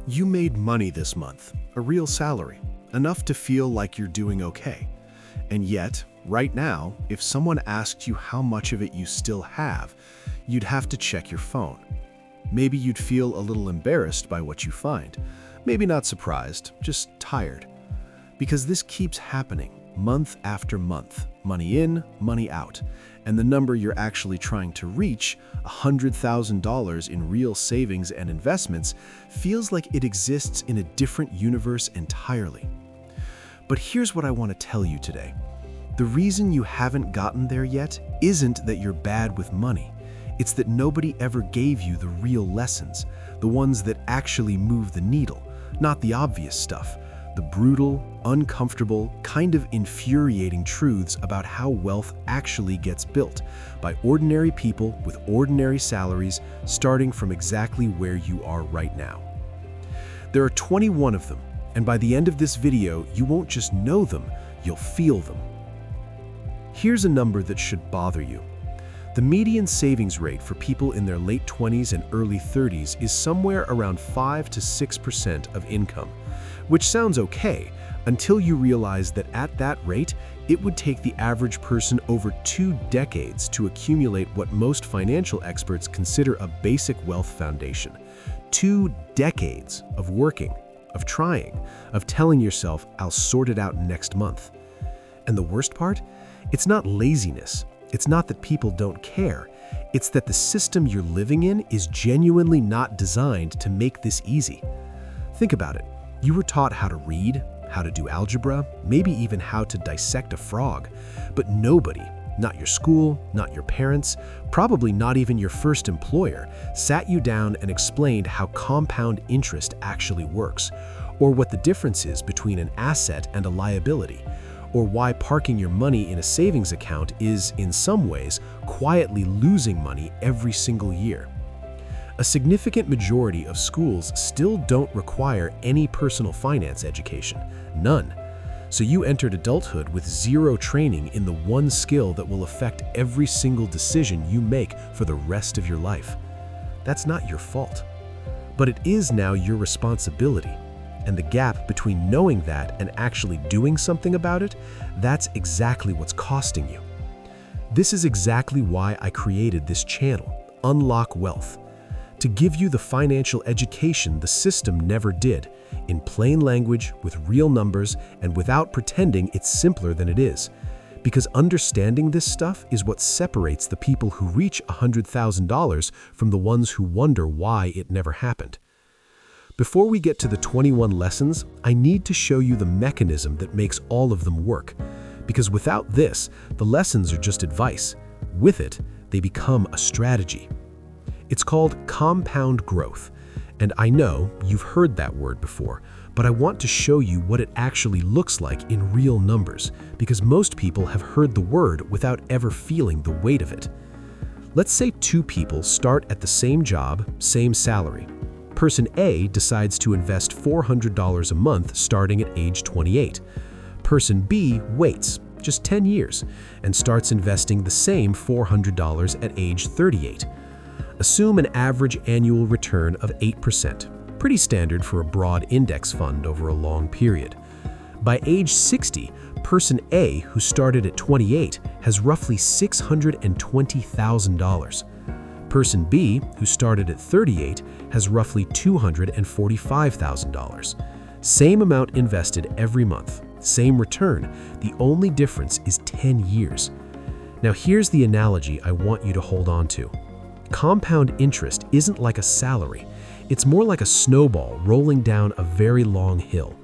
You made money this month, a real salary, enough to feel like you're doing okay. And yet, right now, if someone asked you how much of it you still have, you'd have to check your phone. Maybe you'd feel a little embarrassed by what you find. Maybe not surprised, just tired. Because this keeps happening, month after month, money in, money out. And the number you're actually trying to reach, $100,000 in real savings and investments, feels like it exists in a different universe entirely. But here's what I want to tell you today. The reason you haven't gotten there yet isn't that you're bad with money. It's that nobody ever gave you the real lessons, the ones that actually move the needle, not the obvious stuff. The brutal, uncomfortable, kind of infuriating truths about how wealth actually gets built by ordinary people with ordinary salaries, starting from exactly where you are right now. There are 21 of them, and by the end of this video, you won't just know them, you'll feel them. Here's a number that should bother you. The median savings rate for people in their late 20s and early 30s is somewhere around 5 to 6% of income, which sounds okay until you realize that at that rate, it would take the average person over 2 decades to accumulate what most financial experts consider a basic wealth foundation. 2 decades of working, of trying, of telling yourself, I'll sort it out next month. And the worst part? It's not laziness. It's not that people don't care. It's that the system you're living in is genuinely not designed to make this easy. Think about it. You were taught how to read, how to do algebra, maybe even how to dissect a frog. But nobody, not your school, not your parents, probably not even your first employer, sat you down and explained how compound interest actually works, or what the difference is between an asset and a liability, or why parking your money in a savings account is, in some ways, quietly losing money every single year. A significant majority of schools still don't require any personal finance education, none. So you entered adulthood with zero training in the one skill that will affect every single decision you make for the rest of your life. That's not your fault. But it is now your responsibility. And the gap between knowing that and actually doing something about it, that's exactly what's costing you. This is exactly why I created this channel, Unlock Wealth. To give you the financial education the system never did, in plain language, with real numbers, and without pretending it's simpler than it is. Because understanding this stuff is what separates the people who reach $100,000 from the ones who wonder why it never happened. Before we get to the 21 lessons, I need to show you the mechanism that makes all of them work. Because without this, the lessons are just advice. With it, they become a strategy. It's called compound growth. And I know you've heard that word before, but I want to show you what it actually looks like in real numbers, because most people have heard the word without ever feeling the weight of it. Let's say 2 people start at the same job, same salary. Person A decides to invest $400 a month starting at age 28. Person B waits just 10 years and starts investing the same $400 at age 38. Assume an average annual return of 8%, pretty standard for a broad index fund over a long period. By age 60, person A, who started at 28, has roughly $620,000. Person B, who started at 38, has roughly $245,000. Same amount invested every month, same return. The only difference is 10 years. Now here's the analogy I want you to hold on to. Compound interest isn't like a salary. It's more like a snowball rolling down a very long hill.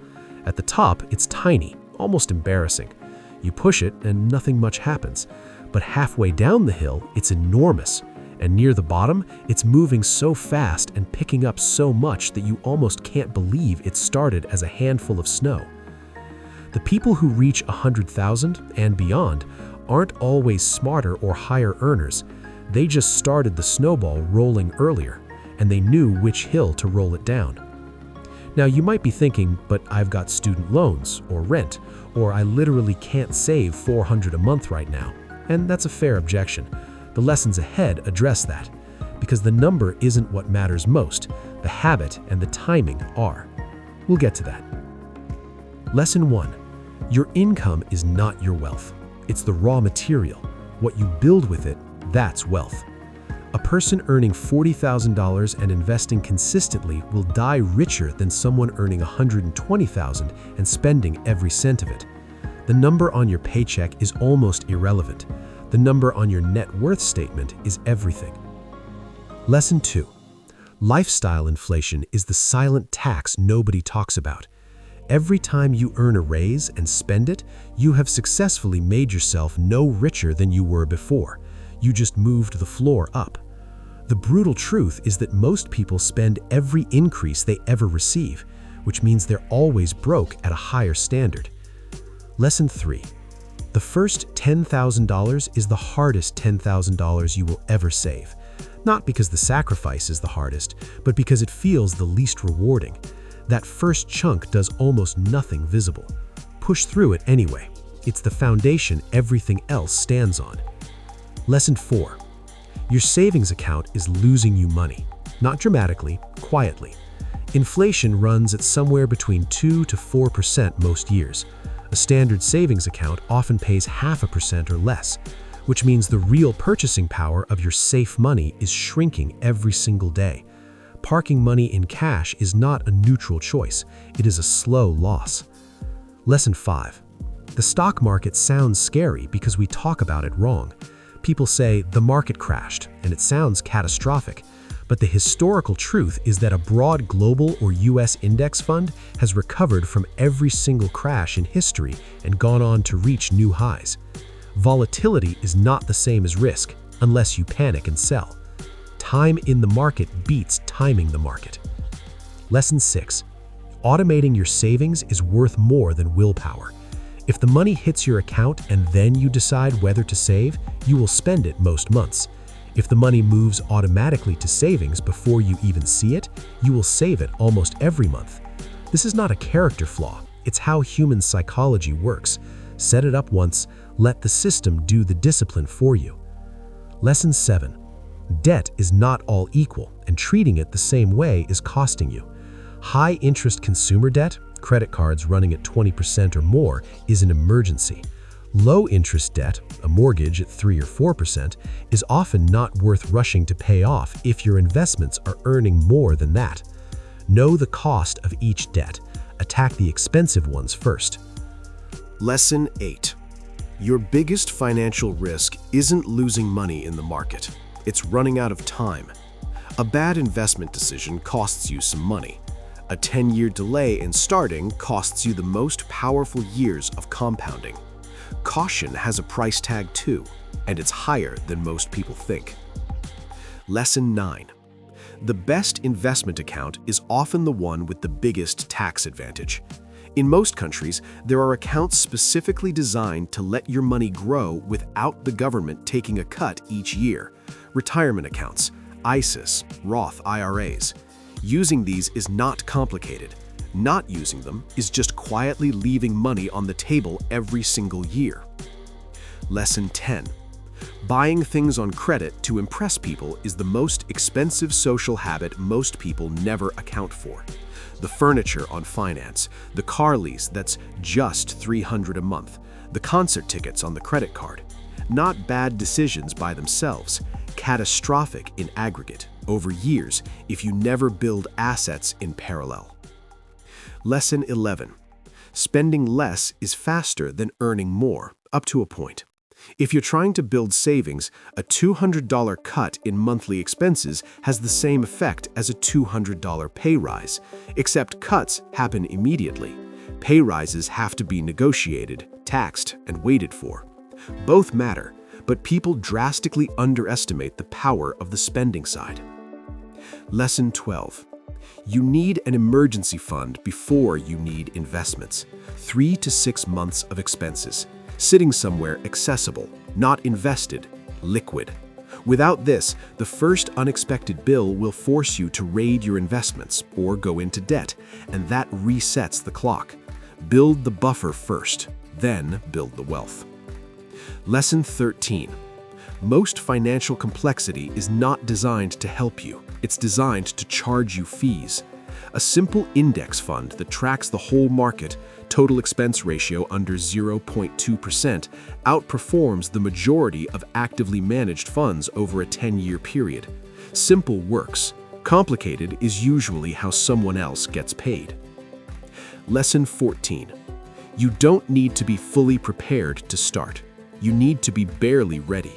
At the top, it's tiny, almost embarrassing. You push it and nothing much happens. But halfway down the hill, it's enormous. And near the bottom, it's moving so fast and picking up so much that you almost can't believe it started as a handful of snow. The people who reach 100,000 and beyond aren't always smarter or higher earners. They just started the snowball rolling earlier, and they knew which hill to roll it down. Now you might be thinking, but I've got student loans or rent, or I literally can't save $400 a month right now. And that's a fair objection. The lessons ahead address that, because the number isn't what matters most. The habit and the timing are. We'll get to that. Lesson 1. Your income is not your wealth. It's the raw material. What you build with it, that's wealth. A person earning $40,000 and investing consistently will die richer than someone earning $120,000 and spending every cent of it. The number on your paycheck is almost irrelevant. The number on your net worth statement is everything. Lesson 2. Lifestyle inflation is the silent tax nobody talks about. Every time you earn a raise and spend it, you have successfully made yourself no richer than you were before. You just moved the floor up. The brutal truth is that most people spend every increase they ever receive, which means they're always broke at a higher standard. Lesson 3. The first $10,000 is the hardest $10,000 you will ever save. Not because the sacrifice is the hardest, but because it feels the least rewarding. That first chunk does almost nothing visible. Push through it anyway. It's the foundation everything else stands on. Lesson 4. Your savings account is losing you money. Not dramatically, quietly. Inflation runs at somewhere between 2 to 4% most years. A standard savings account often pays 0.5% or less, which means the real purchasing power of your safe money is shrinking every single day. Parking money in cash is not a neutral choice. It is a slow loss. Lesson 5. The stock market sounds scary because we talk about it wrong. People say the market crashed, and it sounds catastrophic. But the historical truth is that a broad global or US index fund has recovered from every single crash in history and gone on to reach new highs. Volatility is not the same as risk, unless you panic and sell. Time in the market beats timing the market. Lesson 6. Automating your savings is worth more than willpower. If the money hits your account and then you decide whether to save, you will spend it most months. If the money moves automatically to savings before you even see it, you will save it almost every month. This is not a character flaw. It's how human psychology works. Set it up once, let the system do the discipline for you. Lesson 7. Debt is not all equal, and treating it the same way is costing you. High-interest consumer debt, credit cards running at 20% or more, is an emergency. Low-interest debt, a mortgage at 3 or 4%, is often not worth rushing to pay off if your investments are earning more than that. Know the cost of each debt. Attack the expensive ones first. Lesson 8. Your biggest financial risk isn't losing money in the market. It's running out of time. A bad investment decision costs you some money. A 10-year delay in starting costs you the most powerful years of compounding. Caution has a price tag too, and it's higher than most people think. Lesson 9. The best investment account is often the one with the biggest tax advantage. In most countries, there are accounts specifically designed to let your money grow without the government taking a cut each year. Retirement accounts, ISAs, Roth IRAs. Using these is not complicated. Not using them is just quietly leaving money on the table every single year. Lesson 10. Buying things on credit to impress people is the most expensive social habit most people never account for. The furniture on finance, the car lease that's just $300 a month, the concert tickets on the credit card. Not bad decisions by themselves, catastrophic in aggregate over years if you never build assets in parallel. Lesson 11. Spending less is faster than earning more, up to a point. If you're trying to build savings, a $200 cut in monthly expenses has the same effect as a $200 pay rise, except cuts happen immediately. Pay rises have to be negotiated, taxed, and waited for. Both matter, but people drastically underestimate the power of the spending side. Lesson 12. You need an emergency fund before you need investments. 3 to 6 months of expenses. Sitting somewhere accessible, not invested, liquid. Without this, the first unexpected bill will force you to raid your investments or go into debt, and that resets the clock. Build the buffer first, then build the wealth. Lesson 13. Most financial complexity is not designed to help you. It's designed to charge you fees. A simple index fund that tracks the whole market, total expense ratio under 0.2%, outperforms the majority of actively managed funds over a 10-year period. Simple works. Complicated is usually how someone else gets paid. Lesson 14. You don't need to be fully prepared to start. You need to be barely ready.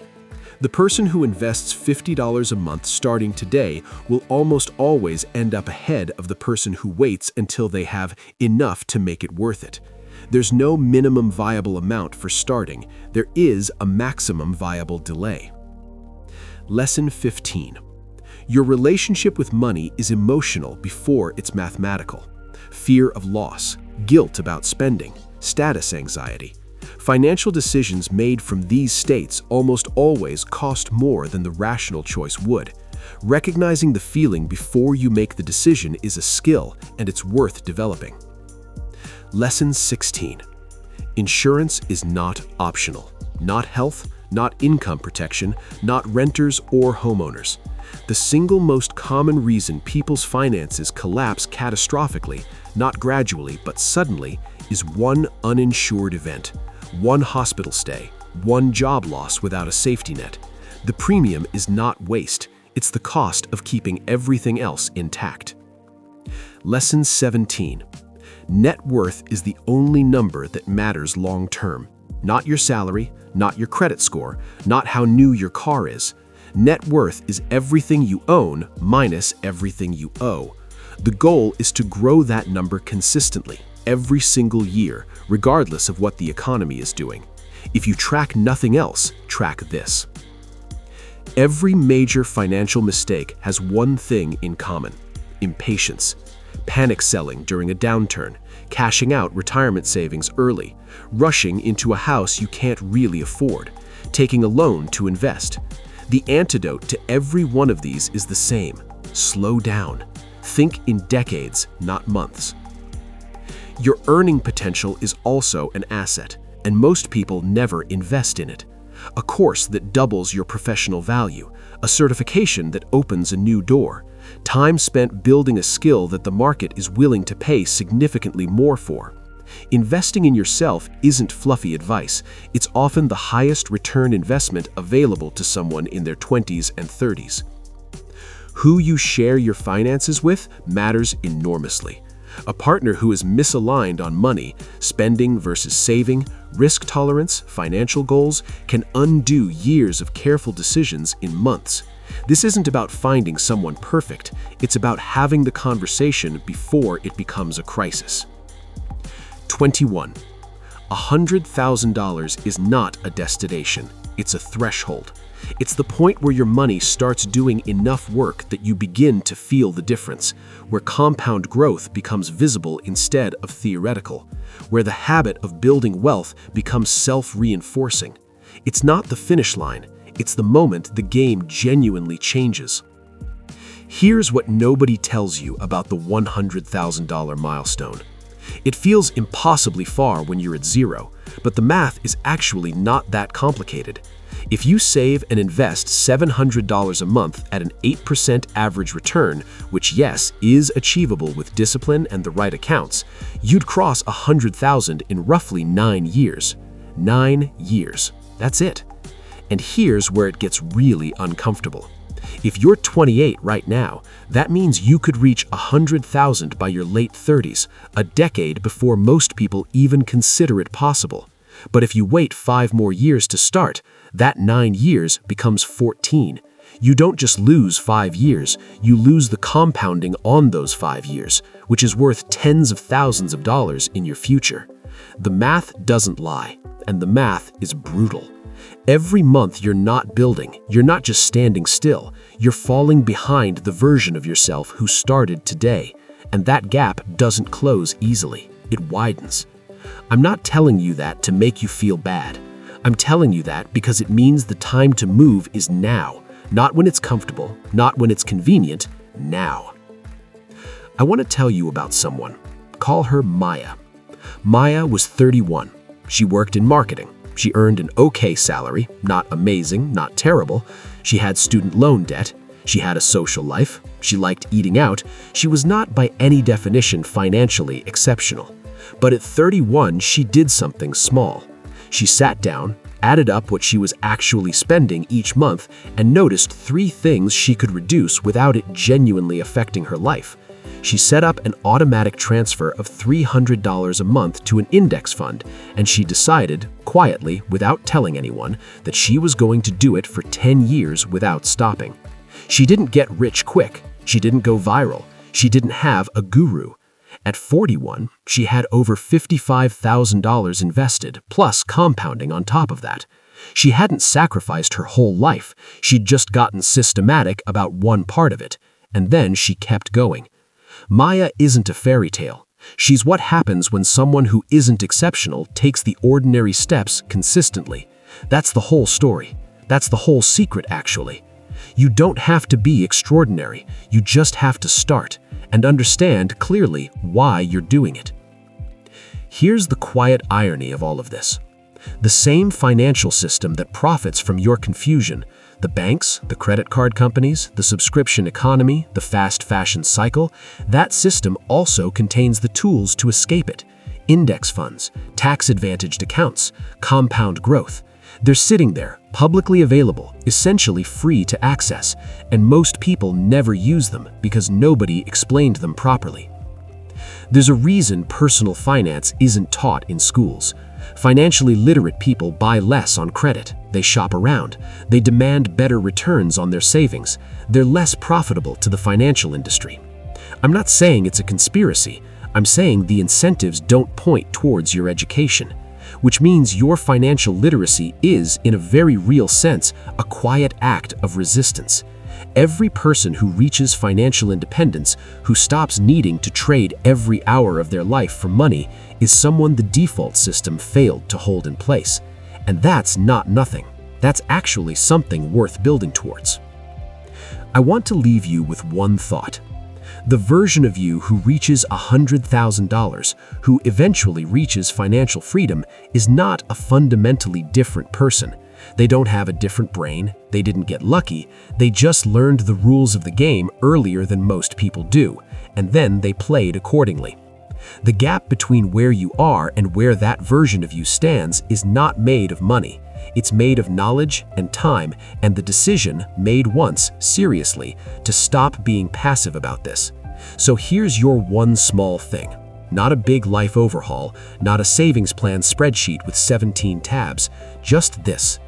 The person who invests $50 a month starting today will almost always end up ahead of the person who waits until they have enough to make it worth it. There's no minimum viable amount for starting. There is a maximum viable delay. Lesson 15. Your relationship with money is emotional before it's mathematical. Fear of loss, guilt about spending, status anxiety. Financial decisions made from these states almost always cost more than the rational choice would. Recognizing the feeling before you make the decision is a skill, and it's worth developing. Lesson 16. Insurance is not optional. Not health, not income protection, not renters or homeowners. The single most common reason people's finances collapse catastrophically, not gradually but suddenly, is one uninsured event. One hospital stay, one job loss without a safety net. The premium is not waste, it's the cost of keeping everything else intact. Lesson 17. Net worth is the only number that matters long term. Not your salary, not your credit score, not how new your car is. Net worth is everything you own minus everything you owe. The goal is to grow that number consistently, every single year, regardless of what the economy is doing. If you track nothing else, track this. Every major financial mistake has one thing in common: impatience. Panic selling during a downturn, cashing out retirement savings early, rushing into a house you can't really afford, taking a loan to invest. The antidote to every one of these is the same: slow down. Think in decades, not months. Your earning potential is also an asset, and most people never invest in it. A course that doubles your professional value, a certification that opens a new door, time spent building a skill that the market is willing to pay significantly more for. Investing in yourself isn't fluffy advice. It's often the highest return investment available to someone in their 20s and 30s. Who you share your finances with matters enormously. A partner who is misaligned on money, spending versus saving, risk tolerance, financial goals, can undo years of careful decisions in months. This isn't about finding someone perfect. It's about having the conversation before it becomes a crisis. 21. $100,000 is not a destination. It's a threshold. It's the point where your money starts doing enough work that you begin to feel the difference, where compound growth becomes visible instead of theoretical, where the habit of building wealth becomes self-reinforcing. It's not the finish line, it's the moment the game genuinely changes. Here's what nobody tells you about the $100,000 milestone. It feels impossibly far when you're at zero, but the math is actually not that complicated. If you save and invest $700 a month at an 8% average return, which yes, is achievable with discipline and the right accounts, you'd cross $100,000 in roughly 9 years. 9 years. That's it. And here's where it gets really uncomfortable. If you're 28 right now, that means you could reach $100,000 by your late 30s, a decade before most people even consider it possible. But if you wait 5 more years to start, that 9 years becomes 14. You don't just lose 5 years, you lose the compounding on those 5 years, which is worth tens of thousands of dollars in your future. The math doesn't lie, and the math is brutal. Every month you're not building, you're not just standing still, you're falling behind the version of yourself who started today, and that gap doesn't close easily, it widens. I'm not telling you that to make you feel bad. I'm telling you that because it means the time to move is now, not when it's comfortable, not when it's convenient, now. I want to tell you about someone. Call her Maya. Maya was 31. She worked in marketing. She earned an okay salary, not amazing, not terrible. She had student loan debt. She had a social life. She liked eating out. She was not by any definition financially exceptional. But at 31, she did something small. She sat down, added up what she was actually spending each month, and noticed 3 things she could reduce without it genuinely affecting her life. She set up an automatic transfer of $300 a month to an index fund, and she decided, quietly, without telling anyone, that she was going to do it for 10 years without stopping. She didn't get rich quick. She didn't go viral. She didn't have a guru. At 41, she had over $55,000 invested, plus compounding on top of that. She hadn't sacrificed her whole life. She'd just gotten systematic about one part of it, and then she kept going. Maya isn't a fairy tale. She's what happens when someone who isn't exceptional takes the ordinary steps consistently. That's the whole story. That's the whole secret, actually. You don't have to be extraordinary. You just have to start and understand clearly why you're doing it. Here's the quiet irony of all of this. The same financial system that profits from your confusion, the banks, the credit card companies, the subscription economy, the fast fashion cycle, that system also contains the tools to escape it. Index funds, tax-advantaged accounts, compound growth. They're sitting there, publicly available, essentially free to access, and most people never use them because nobody explained them properly. There's a reason personal finance isn't taught in schools. Financially literate people buy less on credit. They shop around. They demand better returns on their savings. They're less profitable to the financial industry. I'm not saying it's a conspiracy. I'm saying the incentives don't point towards your education, which means your financial literacy is, in a very real sense, a quiet act of resistance. Every person who reaches financial independence, who stops needing to trade every hour of their life for money, is someone the default system failed to hold in place. And that's not nothing. That's actually something worth building towards. I want to leave you with one thought. The version of you who reaches $100,000, who eventually reaches financial freedom, is not a fundamentally different person. They don't have a different brain. They didn't get lucky. They just learned the rules of the game earlier than most people do, and then they played accordingly. The gap between where you are and where that version of you stands is not made of money. It's made of knowledge and time and the decision, made once, seriously, to stop being passive about this. So here's your one small thing. Not a big life overhaul, not a savings plan spreadsheet with 17 tabs, just this.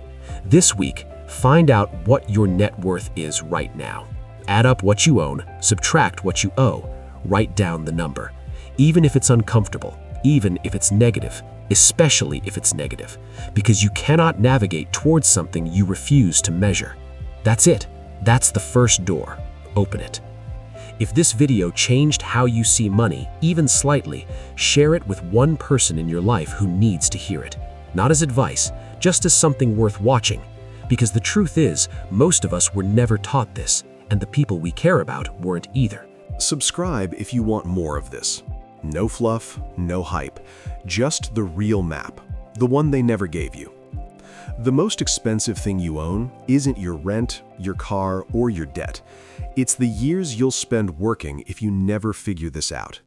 This week, find out what your net worth is right now. Add up what you own, subtract what you owe, write down the number. Even if it's uncomfortable, even if it's negative, especially if it's negative, because you cannot navigate towards something you refuse to measure. That's it. That's the first door. Open it. If this video changed how you see money, even slightly, share it with one person in your life who needs to hear it. Not as advice, just as something worth watching. Because the truth is, most of us were never taught this, and the people we care about weren't either. Subscribe if you want more of this. No fluff, no hype, just the real map, the one they never gave you. The most expensive thing you own isn't your rent, your car, or your debt. It's the years you'll spend working if you never figure this out.